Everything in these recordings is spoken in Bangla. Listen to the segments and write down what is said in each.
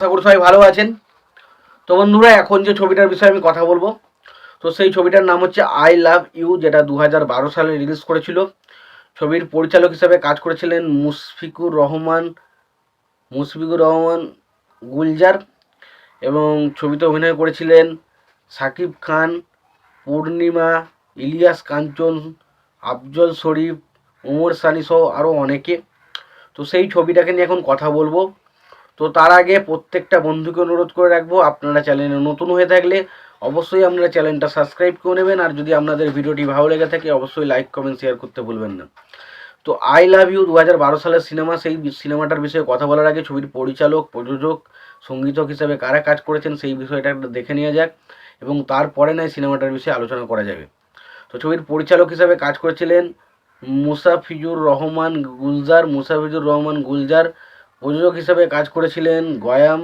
আশা করি সবাই ভালো আছেন। তো বন্ধুরা, এখন যে ছবিটার বিষয়ে আমি কথা বলবো, তো সেই ছবিটার নাম হচ্ছে আই লাভ ইউ, যেটা 2012 সালে রিলিজ করেছিল। ছবির পরিচালক হিসেবে কাজ করেছিলেন মুশফিকুর রহমান গুলজার, এবং ছবিতে অভিনয় করেছিলেন শাকিব খান, পূর্ণিমা, ইলিয়াস কাঞ্চন, আফজল শরীফ, ওমর সানি সহ আরও অনেকে। তো সেই ছবিটাকে নিয়ে এখন কথা বলবো। তো তার আগে প্রত্যেকটা বন্ধুকে অনুরোধ করে রাখবো, আপনারা চ্যানেলে নতুন হয়ে থাকলে অবশ্যই আপনারা চ্যানেলটা সাবস্ক্রাইব করে নেবেন, আর যদি আপনাদের ভিডিওটি ভালো লেগে থাকে অবশ্যই লাইক কমেন্ট শেয়ার করতে ভুলবেন না। তো আই লাভ ইউ 2012 সালের সিনেমা। সেই সিনেমাটার বিষয়ে কথা বলার আগে ছবির পরিচালক, প্রযোজক, সঙ্গীতক হিসাবে কারা কাজ করেছেন সেই বিষয়টা একটা দেখে নেওয়া যাক, এবং তারপরে নয় সিনেমাটার বিষয়ে আলোচনা করা যাবে। তো ছবির পরিচালক হিসাবে কাজ করেছিলেন মুসাফিজুর রহমান গুলজার। প্রযোজক হিসাবে কাজ করেছিলেন গয়াম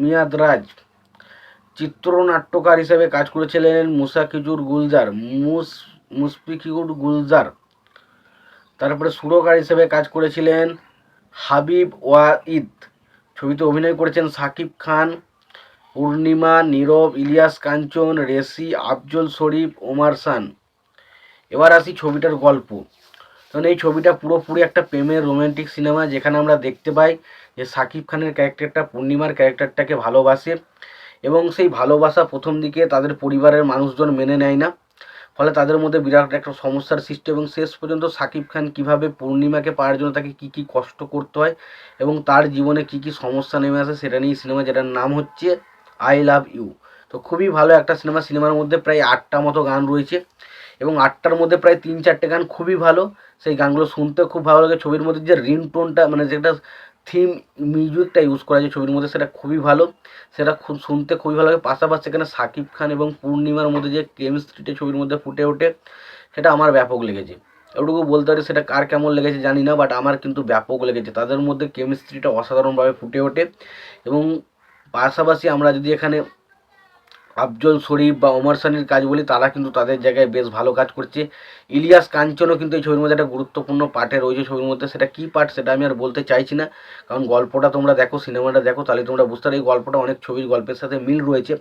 মিয়াদরাজ। চিত্রনাট্যকার হিসেবে কাজ করেছিলেন মুশফিকুর গুলজার। তারপরে সুরকার হিসেবে কাজ করেছিলেন হাবিব ওয়াহিদ। ছবিতে অভিনয় করেছেন শাকিব খান, পূর্ণিমা, নীরব, ইলিয়াস কাঞ্চন, রেসি, আফজল শরীফ, ওমর সান। এবার আসি ছবিটার গল্প। কারণ এই ছবিটা পুরোপুরি একটা প্রেমের রোমান্টিক সিনেমা, যেখানে আমরা দেখতে পাই যে শাকিব খানের ক্যারেক্টারটা পূর্ণিমার ক্যারেক্টারটাকে ভালোবাসে, এবং সেই ভালোবাসা প্রথম দিকে তাদের পরিবারের মানুষজন মেনে নেয় না, ফলে তাদের মধ্যে বিরাট একটা সমস্যার সৃষ্টি, এবং শেষ পর্যন্ত শাকিব খান কীভাবে পূর্ণিমাকে পাওয়ার জন্য তাকে কী কী কষ্ট করতে হয় এবং তার জীবনে কী কী সমস্যা নেমে আসে সেটা নিয়ে সিনেমা, যেটার নাম হচ্ছে আই লাভ ইউ। তো খুবই ভালো একটা সিনেমার মধ্যে প্রায় 8টা মতো গান রয়েছে, এবং 8টার মধ্যে প্রায় 3-4টে গান খুবই ভালো। সেই গানগুলো শুনতে খুব ভালো লাগে। ছবির মধ্যে যে রিংটোনটা, মানে যেটা থিম মিউজিকটা ইউজ করা যায় ছবির মধ্যে, সেটা খুবই ভালো, সেটা খুব শুনতে খুবই ভালো লাগে। পাশাপাশি এখানে শাকিব খান এবং পূর্ণিমার মধ্যে যে কেমিস্ট্রিটা ছবির মধ্যে ফুটে ওঠে, সেটা আমার ব্যাপক লেগেছে। এটুকু বলতে পারি, সেটা কার কেমন লেগেছে জানি না, বাট আমার কিন্তু ব্যাপক লেগেছে। তাদের মধ্যে কেমিস্ট্রিটা অসাধারণভাবে ফুটে ওঠে, এবং পাশাপাশি আমরা যদি এখানে আফজল শরীফ বা ওমর সানির কাজ বলি, তারা কিন্তু তাদের জায়গায় বেশ ভালো কাজ করছে। ইলিয়াস কাঞ্চনও কিন্তু এই ছবির মধ্যে একটা গুরুত্বপূর্ণ পার্টে রয়েছে ছবির মধ্যে। সেটা কী পার্ট সেটা আমি আর বলতে চাইছি না, কারণ গল্পটা তোমরা দেখো, সিনেমাটা দেখো, তাহলে তোমরা বুঝতে পারো এই গল্পটা অনেক ছবির গল্পের সাথে মিল রয়েছে।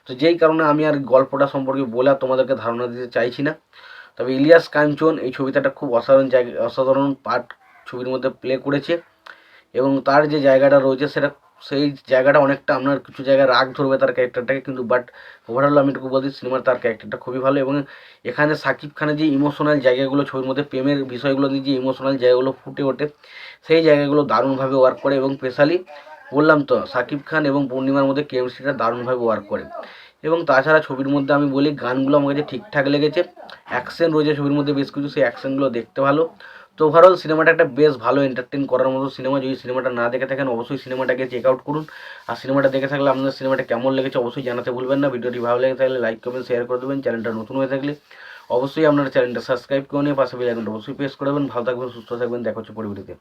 তো যেই কারণে আমি আর গল্পটা সম্পর্কে বলে আর তোমাদেরকে ধারণা দিতে চাইছি না। তবে ইলিয়াস কাঞ্চন এই ছবিতে একটা খুব অসাধারণ পার্ট ছবির মধ্যে প্লে করেছে, এবং তার যে জায়গাটা রয়েছে সেই জায়গাটা অনেকটা আপনার কিছু জায়গায় রাগ ধরবে তার ক্যারেক্টারটাকে, কিন্তু বাট ওভারঅল আমি এটুকু বলছি সিনেমার তার ক্যারেক্টারটা খুবই ভালো। এবং এখানে শাকিব খানের যে ইমোশনাল জায়গাগুলো ছবির মধ্যে, প্রেমের বিষয়গুলো নিয়ে যে ইমোশনাল জায়গাগুলো ফুটে ওঠে, সেই জায়গাগুলো দারুণভাবে ওয়ার্ক করে, এবং স্পেশালি বললাম তো শাকিব খান এবং পূর্ণিমার মধ্যে কেমিস্ট্রিটা দারুণভাবে ওয়ার্ক করে। এবং তাছাড়া ছবির মধ্যে আমি বলি গানগুলো আমার কাছে ঠিকঠাক লেগেছে। অ্যাকশন রয়েছে ছবির মধ্যে বেশ কিছু, সেই অ্যাকশনগুলো দেখতে ভালো। তো ওভারঅল সিনেমাটা একটা বেশ ভালো এন্টারটেন করার মতো সিনেমা। যদি সিনেমাটা না দেখে থাকেন অবশ্যই সিনেমাটাকে চেক আউট করুন, আর সিনেমাটা দেখে থাকলে আপনাদের সিনেমাটা কেমন লেগেছে অবশ্যই জানাতে ভুলবেন না। ভিডিওটি ভালো লেগে থাকলে লাইক কমেন্ট শেয়ার করে দেবেন। চ্যানেলটা নতুন হয়ে থাকলে অবশ্যই আপনারা চ্যানেলটা সাবস্ক্রাইব করে নিয়ে পাশে বেল আইকনটা অবশ্যই প্রেস করে দেবেন। ভালো থাকবেন, সুস্থ থাকবেন, দেখা হচ্ছে পরবর্তীতে।